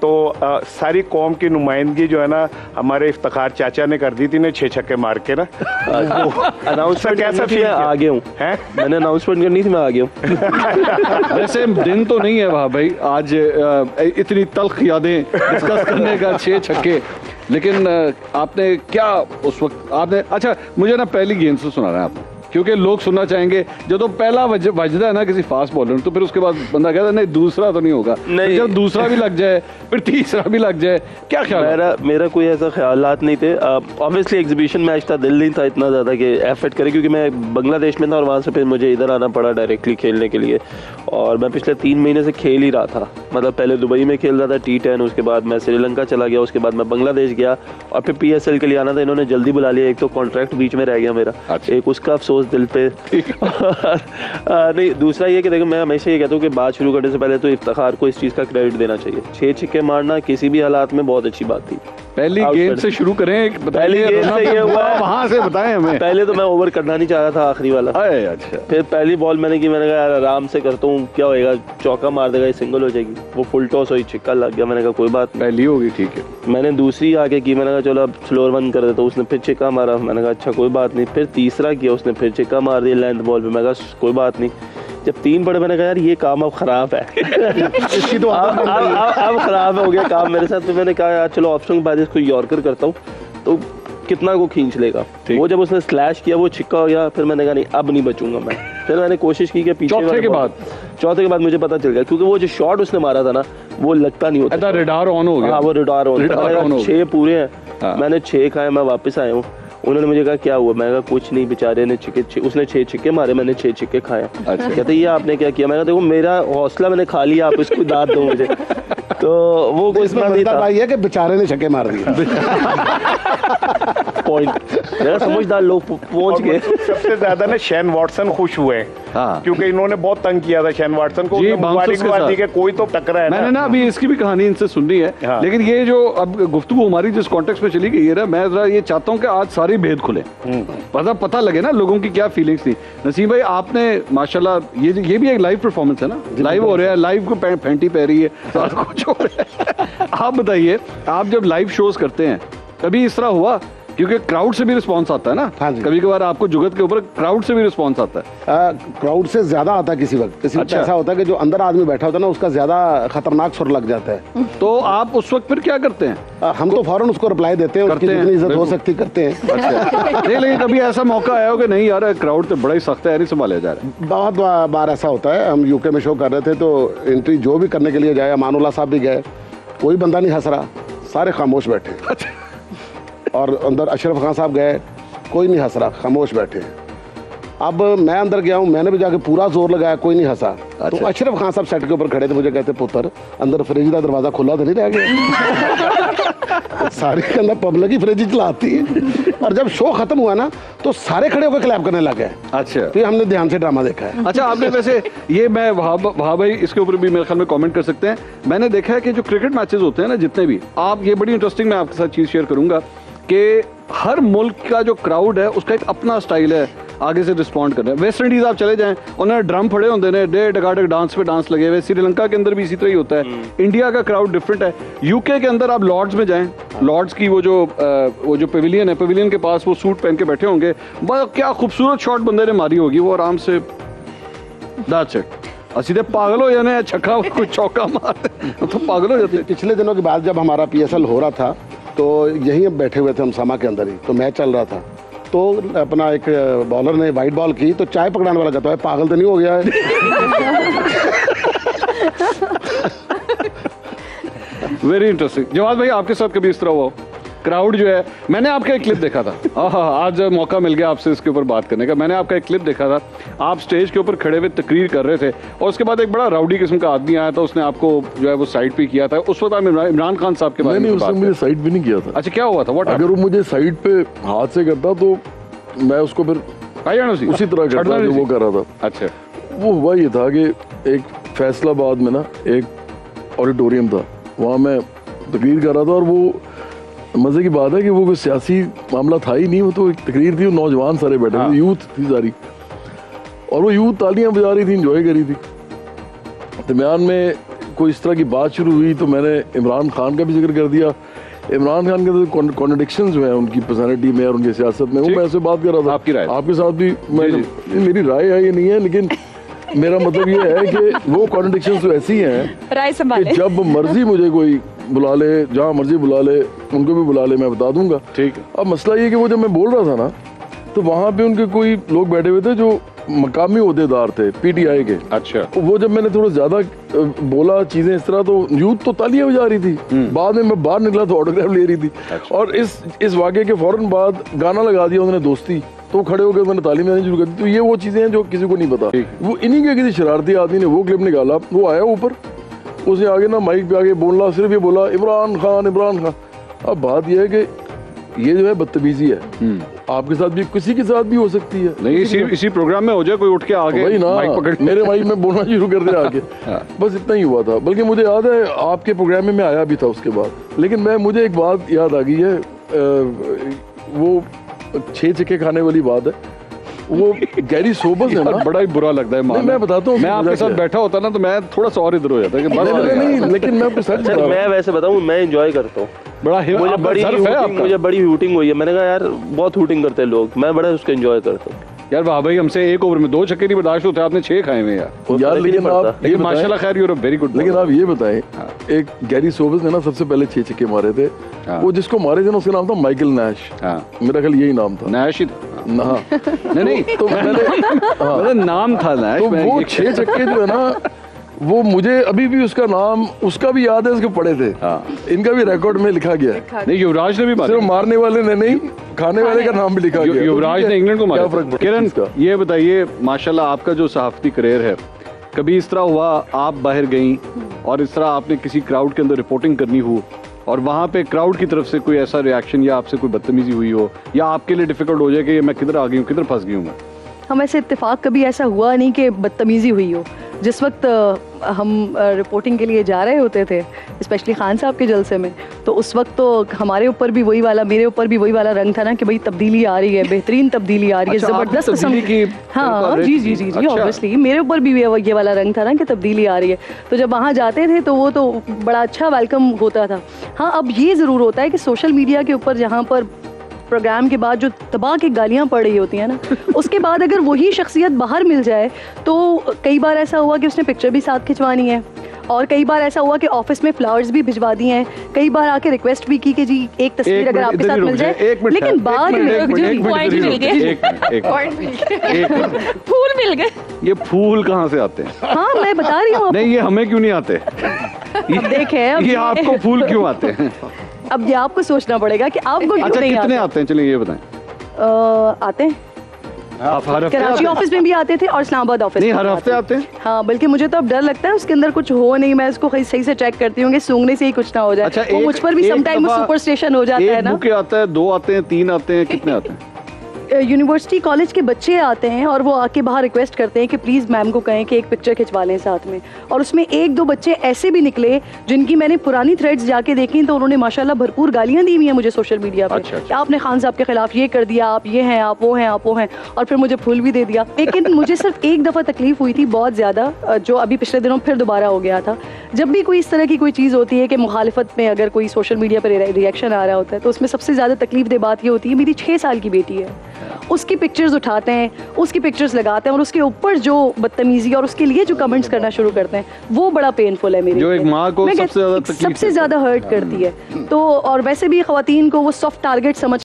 तो सारी कौम की नुमाइंदगी जो है ना हमारे इफ्तिखार चाचा ने कर दी थी ना 6 छक्के मार के ना। अनाउंसमेंट कैसा फील आ गया हूँ, मैंने अनाउंसमेंट करनी थी, मैं आ गया हूँ। वैसे दिन तो नहीं है वहाँ भाई, आज इतनी तल्ख यादें डिस्कस करने का 6 छक्के, लेकिन आपने क्या उस वक्त आपने, अच्छा मुझे ना पहली गेंद से सुना रहा है आपने, क्योंकि लोग सुनना चाहेंगे। जो तो पहला बजता है ना किसी फास्ट बॉलर, तो फिर उसके बाद बंदा कहता है नहीं दूसरा तो नहीं होगा, नहीं। जब दूसरा भी लग जाए फिर तीसरा भी लग जाए, क्या ख्याल? मेरा कोई ऐसा ख्यालात नहीं थे। ऑब्वियसली एग्जीबिशन मैच था, दिल नहीं था इतना ज़्यादा कि एफर्ट करे, क्योंकि मैं बांग्लादेश में था और वहाँ से फिर मुझे इधर आना पड़ा डायरेक्टली खेलने के लिए। और मैं पिछले 3 महीने से खेल ही रहा था, मतलब पहले दुबई में खेल रहा था T10, उसके बाद मैं श्रीलंका चला गया, उसके बाद मैं बांग्लादेश गया और फिर PSL के लिए आना था। इन्होंने जल्दी बुला लिया, एक तो कॉन्ट्रैक्ट बीच में रह गया मेरा, एक उसका अफसोस दिल पे। नहीं, दूसरा ये कि देखो मैं हमेशा ये कहता हूँ कि बात शुरू करने से पहले तो इफ्तिखार को इस चीज़ का क्रेडिट देना चाहिए। 6 छक्के मारना किसी भी हालात में बहुत अच्छी बात थी। पहली गेंद से शुरू करें, पहली गेंद से ये हुआ, वहां से बताएं हमें। पहले तो मैं ओवर करना नहीं चाह रहा था, आखिरी वाला। अच्छा, फिर पहली बॉल मैंने की, मैंने कहा यार आराम से करता हूँ, क्या होएगा, चौका मार देगा, ये सिंगल हो जाएगी। वो फुल टॉस हुई, छिक्का लग गया, मैंने कहा कोई बात, पहली होगी ठीक है। मैंने दूसरी आगे की, मैंने कहा चलो अब स्लोअर वन कर देता हूँ, उसने फिर छिक्का मारा, मैंने कहा अच्छा कोई बात नहीं। फिर तीसरा किया, उसने फिर छिक्का मार दिया लेंथ बॉल पे, मैं कहा कोई बात नहीं। जब 3 पड़े मैंने कहा यार ये काम अब खराब है। इसकी तो अब खराब हो गया काम मेरे साथ। तो मैंने कहा यार चलो ऑप्शन के बाद इसको यॉर्कर करता हूँ, तो कितना को खींच लेगा। वो जब उसने स्लैश किया वो छिक्का हो गया, फिर मैंने कहा नहीं अब नहीं बचूंगा मैं। फिर मैंने कोशिश की कि पीछे चौथे के बाद मुझे पता चल गया, क्योंकि वो जो शॉट उसने मारा था ना वो लगता नहीं होता, रिडार ऑन हो गया। हाँ वो रिडार ऑन, 6 पूरे हैं, मैंने 6 खाए, मैं वापस आया हूँ। उन्होंने मुझे कहा क्या हुआ, मैं कहा कुछ नहीं, बेचारे ने उसने 6 छिक्के मारे, मैंने 6 छिक्के खाए। अच्छा। कहते ये आपने क्या किया? मैं कहा देखो मेरा हौसला मैंने खा लिया, आप इसको दाद दो मुझे। तो वो कोई भाई है कि बेचारे ने छक्के मार दिए। पॉइंट समझदार लोग पहुंच गए। सबसे ज्यादा ना शेन वॉटसन खुश हुए, क्योंकि इन्होंने बहुत तंग किया था शेन वॉटसन को, कोई तो टकरा है। मैंने ना अभी इसकी भी कहानी इनसे सुननी है, लेकिन ये जो अब गुफ्तगू हमारी जिस कॉन्टेक्स्ट में चली गई है, मैं जरा ये चाहता हूँ कि आज सारे भेद खुले, पता लगे ना लोगों की क्या फीलिंग्स थी। नसीम भाई आपने माशाल्लाह ये भी एक लाइव परफॉर्मेंस है ना, लाइव हो रहा है, लाइव को फैंटी पै रही है, सारा कुछ हो रहा है। आप बताइए, आप जब लाइव शोज करते हैं कभी इस तरह हुआ, क्योंकि क्राउड से भी रिस्पांस आता है ना? हाँ जी। कभी कभार आपको जुगत के ऊपर क्राउड से भी रिस्पांस आता है? क्राउड से ज्यादा आता है किसी वक्त। अच्छा। ऐसा होता है कि जो अंदर आदमी बैठा होता है ना उसका ज्यादा खतरनाक सुर लग जाता है। तो आप उस वक्त फिर क्या करते हैं? हम तो फौरन उसको रिप्लाई देते हैं, उसकी जितनी इज्जत हो सकती करते हैं। अच्छा। नहीं, लेकिन कभी ऐसा मौका आया हो कि नहीं यार क्राउड तो बड़ा ही सख्त है, नहीं संभाला जा रहा है? बहुत बार ऐसा होता है। हम यूके में शो कर रहे थे तो एंट्री जो भी करने के लिए जाए, अमानुल्लाह साहब भी गए, कोई बंदा नहीं हंस रहा, सारे खामोश बैठे। और अंदर अशरफ खान साहब गए, कोई नहीं हंस रहा, खामोश बैठे। अब मैं अंदर गया हूँ, मैंने भी जाके पूरा जोर लगाया, कोई नहीं हंसा। अच्छा। तो अशरफ खान साहब सेट के ऊपर खड़े थे, मुझे कहते पुत्र अंदर फ्रिज का दरवाजा खुला तो नहीं रह गया? सारी के अंदर पब्लिक ही फ्रिज चलाती है। और जब शो खत्म हुआ ना तो सारे खड़े होकर क्लैप करने लगे। अच्छा। तो हमने ध्यान से ड्रामा देखा है। अच्छा, आपने वैसे ये मैं वहाँ भाई इसके ऊपर भी मेरे ख्याल में कमेंट कर सकते हैं। मैंने देखा है कि जो क्रिकेट मैचेस होते हैं ना जितने भी, आप ये बड़ी इंटरेस्टिंग मैं आपके साथ चीज शेयर करूंगा कि हर मुल्क का जो क्राउड है उसका एक अपना स्टाइल है आगे से रिस्पॉन्ड करना है। वेस्ट इंडीज आप चले जाएं, उन्होंने ड्रम फड़े होते हैं, डे डगाडक डांस पे डांस लगे हुए। श्रीलंका के अंदर भी इसी तरह ही होता है। इंडिया का क्राउड डिफरेंट है। यूके के अंदर आप लॉर्ड्स में जाएं, लॉर्ड्स की वो जो पवेलियन है, पवेलियन के पास वो सूट पहन के बैठे होंगे, क्या खूबसूरत शॉट बंदे ने मारी होगी, वो आराम से दैट्स इट। सीधे पागल हो जाने, छक्का कोई चौका मार तो पागल हो जाते। पिछले दिनों के बाद जब हमारा PSL हो रहा था तो यहीं बैठे हुए थे हम सामा के अंदर ही, तो मैच चल रहा था, तो अपना एक बॉलर ने वाइट बॉल की तो चाय पकड़ाने वाला कहता है पागल तो नहीं हो गया है? Very interesting. जवाद भाई आपके साथ कभी इस तरह हुआ? क्राउड जो है, मैंने आपका एक क्लिप देखा था, आज मौका मिल गया आपसे इसके ऊपर बात करने का। मैंने आपका एक क्लिप देखा था, आप स्टेज के ऊपर खड़े हुए तकरीर कर रहे थे और उसके बाद एक बड़ा राउडी किस्म का आदमी आया था, उसने आपको जो है वो साइड पे किया था। उस वक्त आप इमरान खान साहब के बारे में उसने मुझे साइड भी नहीं किया था। अच्छा, क्या हुआ था? अगर वो मुझे साइड पे हाथ से करता तो मैं उसको फिर उसी तरह करता जो वो कर रहा था। अच्छा। वो हुआ ये था कि एक फैसलाबाद में ना एक ऑडिटोरियम था, वहाँ मैं तकरीर कर रहा था और वो मजे की बात है कि वो कोई सियासी मामला था ही नहीं, वो तो एक तकरीर थी, नौजवान सारे बैठे थे, यूथ थी सारी, और वो यूथ तालियां बजा रही थी, एंजॉय कर रही थी। दरमियान में कोई इस तरह की बात शुरू हुई तो मैंने इमरान खान का भी जिक्र कर दिया। इमरान खान के तो कॉन्ट्रडिक्शन जो है उनकी पर्सनैलिटी में और उनकी सियासत में, वो मैं ऐसे बात कर रहा था। आपकी राय? आपके साथ भी मेरी राय है ये नहीं है, लेकिन मेरा मतलब ये है कि वो कॉन्ट्रडिक्शन तो ऐसी हैं राय संभाले, कि जब मर्जी मुझे कोई बुला ले, जहाँ मर्जी बुला ले, उनको भी बुला ले, मैं बता दूंगा। ठीक है। अब मसला ये कि वो जब मैं बोल रहा था ना, तो वहाँ पे उनके कोई लोग बैठे हुए थे जो मकामी ओहदेदार थे पीटीआई के। अच्छा। वो जब मैंने थोड़ा ज्यादा बोला चीजें इस तरह, तो यूथ तो तालियां बजा रही थी। बाद में मैं बाहर निकला तो ऑटोग्राफ ले रही थी। अच्छा। और इस वाक़े के फौरन बाद गाना लगा दिया उन्होंने दोस्ती, तो खड़े होकर मैंने ताली बजानी शुरू कर दी। तो ये वो चीजें हैं जो किसी को नहीं पता। वो इन्हीं के किसी शरारती आदमी ने वो क्लिप निकाला, वो आया ऊपर, उसने आगे ना माइक पे आगे बोलना, सिर्फ ये बोला इमरान खान इमरान खान। अब बात यह है कि ये जो है बदतमीजी है, आपके साथ भी किसी के साथ भी हो सकती है। नहीं, इसी प्रोग्राम में हो जाए कोई उठ के आगे वही ना, माइक पकड़ मेरे माइक में बोलना शुरू कर दिया आगे। बस इतना ही हुआ था। बल्कि मुझे याद है आपके प्रोग्राम में मैं आया भी था उसके बाद। लेकिन मुझे एक बात याद आ गई है, वो 6 चक्के खाने वाली बात है। वो गैरी सोबर्स है ना, बड़ा ही बुरा लगता है। मैं बताता हूँ, मैं आपके साथ बैठा होता ना तो मैं थोड़ा सा और इधर हो जाता कि नहीं, लेकिन मैं आपको सच बता, मैं वैसे बताऊँ, मैं एंजॉय करता हूँ। मुझे बड़ी हूटिंग हुई है। मैंने कहा यार बहुत हूटिंग करते हैं लोग, मैं बड़ा उसको एंजॉय करता हूँ। यार वाह भाई, हमसे एक ओवर में 2 छक्के नहीं बर्दाश्त होते, आपने 6 खाए हुए यार। लेकिन आप ये माशाल्लाह खैर यू आर वेरी गुड। लेकिन आप ये बताएं, एक गैरी सोबर्स ने ना सबसे पहले 6 छक्के मारे थे। वो जिसको मारे थे ना, उसका नाम था माइकल नैश। मेरा ख्याल यही नाम था, नैश ही ना। नहीं तो मेरा नाम था नैश। तो वो 6 छक्के जो है ना, वो मुझे अभी भी उसका नाम उसका भी याद है, उसके पढ़े थे। इनका भी रिकॉर्ड में लिखा गया है। नहीं, युवराज ने भी मारा, सिर्फ मारने वाले ने नहीं, खाने वाले का नाम भी लिखा गया। युवराज ने इंग्लैंड को मारा। किरण, का ये बताइए, माशाल्लाह आपका जो सहाफती करियर है, कभी इस तरह हुआ आप बाहर गई और इस तरह आपने किसी क्राउड के अंदर रिपोर्टिंग करनी हो और वहाँ पे क्राउड की तरफ से कोई ऐसा रिएक्शन या आपसे कोई बदतमीजी हुई हो, या आपके लिए डिफिकल्ट हो जाए कि मैं किधर आ गई हूँ, किधर फंस गई हूँ मैं? हम ऐसे इत्तेफाक कभी ऐसा हुआ नहीं कि बदतमीजी हुई हो। जिस वक्त हम रिपोर्टिंग के लिए जा रहे होते थे, स्पेशली खान साहब के जलसे में, तो उस वक्त तो हमारे ऊपर भी वही वाला, मेरे ऊपर भी वही वाला रंग था ना कि भाई तब्दीली आ रही है, बेहतरीन तब्दीली आ रही है, जबरदस्त किस्म की। हाँ जी, ऑब्वियसली मेरे ऊपर भी ये वाला रंग था ना कि तब्दीली आ रही है। तो जब वहाँ जाते थे तो वो तो बड़ा अच्छा वेलकम होता था। हाँ, अब ये ज़रूर होता है कि सोशल मीडिया के ऊपर जहाँ पर प्रोग्राम के बाद जो तबाह की गालियाँ पड़ रही होती हैं ना, उसके बाद अगर वही शख्सियत बाहर मिल जाए तो कई बार ऐसा हुआ कि उसने पिक्चर भी साथ खिंचवानी है, और कई बार ऐसा हुआ कि ऑफिस में फ्लावर्स भी भिजवा दिए हैं, कई बार आके रिक्वेस्ट भी की कि जी एक तस्वीर अगर आपके साथ मिल जाए। लेकिन बाद में पॉइंट मिल गए, फूल मिल गए। ये फूल कहाँ से आते हैं? हाँ, मैं बता रही हूँ। नहीं, ये हमें क्यों नहीं आते? देखें, ये आपको फूल क्यों आते हैं? अब ये आपको सोचना पड़ेगा कि आपको अच्छा, कितने आते हैं? चलिए ये बताएं। आते हैं, आप हर हफ्ते कराची ऑफिस में भी आते थे और इस्लामाबाद ऑफिस नहीं, में हर हफ्ते आते हैं। हाँ, बल्कि मुझे तो अब डर लगता है उसके अंदर कुछ हो नहीं, मैं इसको सही से चेक करती हूँ कि सूंघने से ही कुछ ना हो जाए। अच्छा, वो मुझ पर भी समटाइम सुपरस्टिशन हो जाता है ना। एक आता है, 2 आते हैं, 3 आते हैं, कितने आते हैं? यूनिवर्सिटी कॉलेज के बच्चे आते हैं और वो आके बाहर रिक्वेस्ट करते हैं कि प्लीज़ मैम को कहें कि एक पिक्चर खिंचवा लें साथ में। और उसमें 1-2 बच्चे ऐसे भी निकले जिनकी मैंने पुरानी थ्रेड्स जाके देखी, तो उन्होंने माशाल्लाह भरपूर गालियां दी हुई हैं मुझे सोशल मीडिया पे। अच्छा। आपने खान साहब के खिलाफ ये कर दिया, आप ये हैं, आप वो हैं, आप वो हैं, और फिर मुझे फूल भी दे दिया। लेकिन मुझे सिर्फ एक दफ़ा तकलीफ हुई थी बहुत ज़्यादा, जो अभी पिछले दिनों फिर दोबारा हो गया था। जब भी कोई इस तरह की कोई चीज़ होती है कि मुखालिफत में अगर कोई सोशल मीडिया पर रिएक्शन आ रहा होता है, तो उसमें सबसे ज़्यादा तकलीफ दे बात ये होती है, मेरी 6 साल की बेटी है, उसकी पिक्चर्स उठाते हैं, उसकी पिक्चर्स लगाते हैं और उसके ऊपर जो बदतमीजी और उसके लिए जो कमेंट्स करना शुरू करते हैं, वो बड़ा पेनफुल है मेरे लिए। जो एक माँ को सबसे ज़्यादा हर्ट करती है। तो और वैसे भी ख़वातीन को वो सॉफ्ट टारगेट समझ